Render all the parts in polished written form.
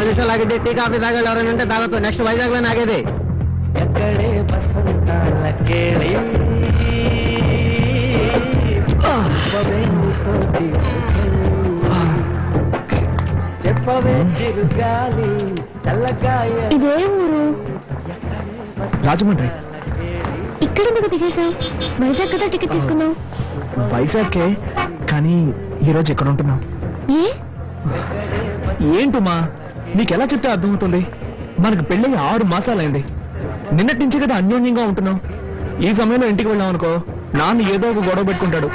10 నిమిషాలు ఆగితే tea coffee తాగాలి ఎవరైనా ఉంటే తాగొద్దు. నెక్స్ట్ వైజాగ్ లో ఆగేది. ఎక్కడే బసంతాల కేళి చెప్పవే చిరుగాలి చల్లగాయ. ఇదే ఊరు? రాజమండ్రి. ఇక్కడ ఎందుకు దిగేశావు? వైజాగ్ కదా టికెట్ తీసుకున్నావు. వైజాగ్కే, కానీ ఈరోజు ఎక్కడ ఉంటున్నావు? ఏ ఏంటుమా, నీకెలా చెప్తే అర్థమవుతుంది? మనకు పెళ్ళి 6 మాసాలైంది. నిన్నటి నుంచి కదా అన్యోన్యంగా ఉంటున్నాం. ఈ సమయంలో ఇంటికి వెళ్ళాం అనుకో, నాన్న ఏదో ఒక గొడవ పెట్టుకుంటాడు.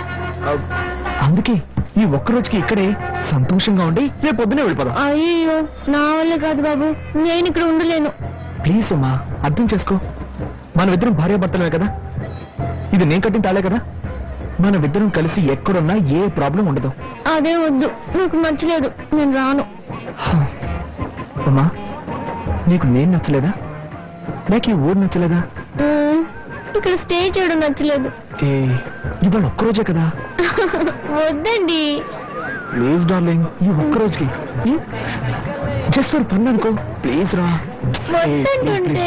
అందుకే ఈ ఒక్కరోజుకి ఇక్కడే సంతోషంగా ఉండి రేపు పొద్దునే వెళ్ళిపోదాం. అయ్యో, నా వల్ల కాదు బాబు, నేను ఇక్కడ ఉండలేను. ప్లీజ్ ఉమా, అర్థం చేసుకో. మనమిద్దరం భార్యాభర్తలమే కదా. ఇది నేను కట్టిన తాళే కదా. మనమిద్దరం కలిసి ఎక్కడున్నా ఏ ప్రాబ్లం ఉండదు. అదే వద్దు, నాకు నచ్చలేదు, నేను రాను. ఉమా, నీకు నేను నచ్చలేదా? నాకు ఈ ఊరు నచ్చలేదా? ఇక్కడ స్టే చేయడం నచ్చలేదు. ఏ, ఇవాళ ఒక్కరోజే కదా. వద్దండి. ప్లీజ్ డార్లింగ్, ఈ ఒక్కరోజుకి జస్ట్ ఫర్ ఫన్ అనుకో. ప్లీజ్ రా,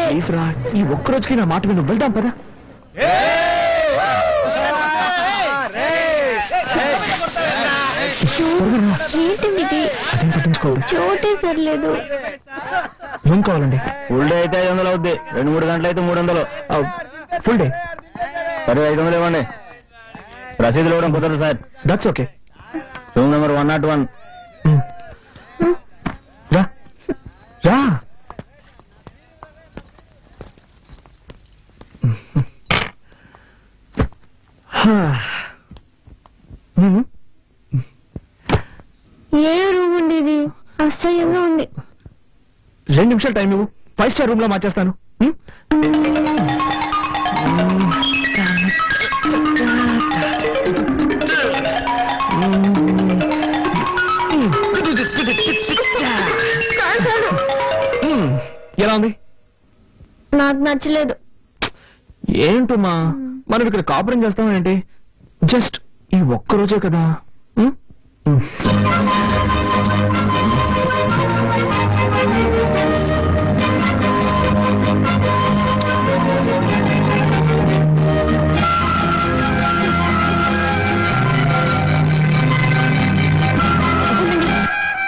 ప్లీజ్ రా, ఈ ఒక్కరోజుకి నా మాట విను. వెళ్దాం పదా. ఏంటండి ఇది? అదేం పట్టించుకోండి. చోటే సర్లేదు. ఏం కావాలండి? ఫుల్ డే అయితే 500 అవుద్ది. 2-3 గంటలు అయితే 300. ఫుల్ డే సరే 500 ఇవ్వండి. రసీదులు ఇవ్వడం కుదరదు sir. That's okay. Room number 101. రా రా. ఏ రూమ్ ఉంది ఇది? అసహ్యంగా ఉంది. 2 నిమిషాలు టైం ఇవ్వు, 5 స్టార్ రూమ్ లో మార్చేస్తాను. ఎలా ఉంది? నాకు నచ్చలేదు. ఏంటమ్మా, మనం ఇక్కడ కాపురం చేస్తాం ఏంటి? జస్ట్ ఈ ఒక్కరోజే కదా.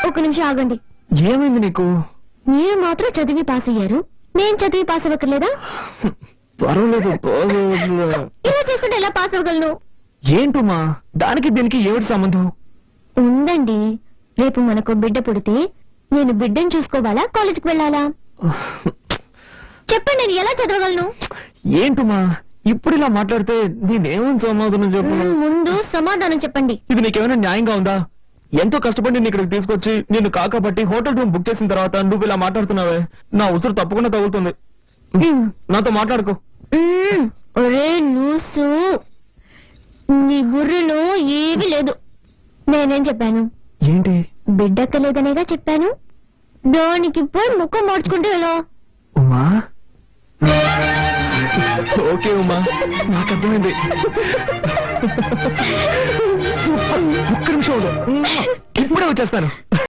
ఒక నిమిషం ఆగండి. ఏమైంది నీకు? మీరు మాత్రం చదివి పాస్ అయ్యారు, నేను చదివి పాస్ అవ్వక్కర్లేదా? పర్వాలేదు. ఇలా చేసుకుంటే ఎలా పాస్ అవ్వగలను? ఏంటమ్మా, దానికి దీనికి ఏమిటి సంబంధం? ఉందండి. రేపు మనకు బిడ్డ పుడితే నేను బిడ్డను చూసుకోవాలా, కాలేజీకి వెళ్ళాలా? చెప్పండి, నేను ఎలా చదవగలను? ఏంటమ్మా, ఇప్పుడు ఇలా మాట్లాడితే నేనేమని సమాధానం చెప్పు? ముందు సమాధానం చెప్పండి. ఇది నీకేమైనా న్యాయంగా ఉందా? ఎంతో కష్టపడి నేను ఇక్కడికి తీసుకొచ్చి నిన్ను కాకబట్టి హోటల్ రూమ్ బుక్ చేసిన తర్వాత నువ్వు ఇలా మాట్లాడుతున్నావే, నా ఉసురు తప్పకుండా తగులుతుంది. నాతో మాట్లాడుకో. ఒరే లూసు, నీ బుర్రలో ఏమీ లేదు. నేనేం చెప్పాను? ఏంటి? బిడ్డక్కలేదనేగా చెప్పాను. దానికి పోయి ముఖం మార్చుకుంటే ఎలా? ఉమా, ఓకే ఉమా, నాకు అర్థమైంది. ఒక్క నిమిషం ఇప్పుడే వచ్చేస్తాను.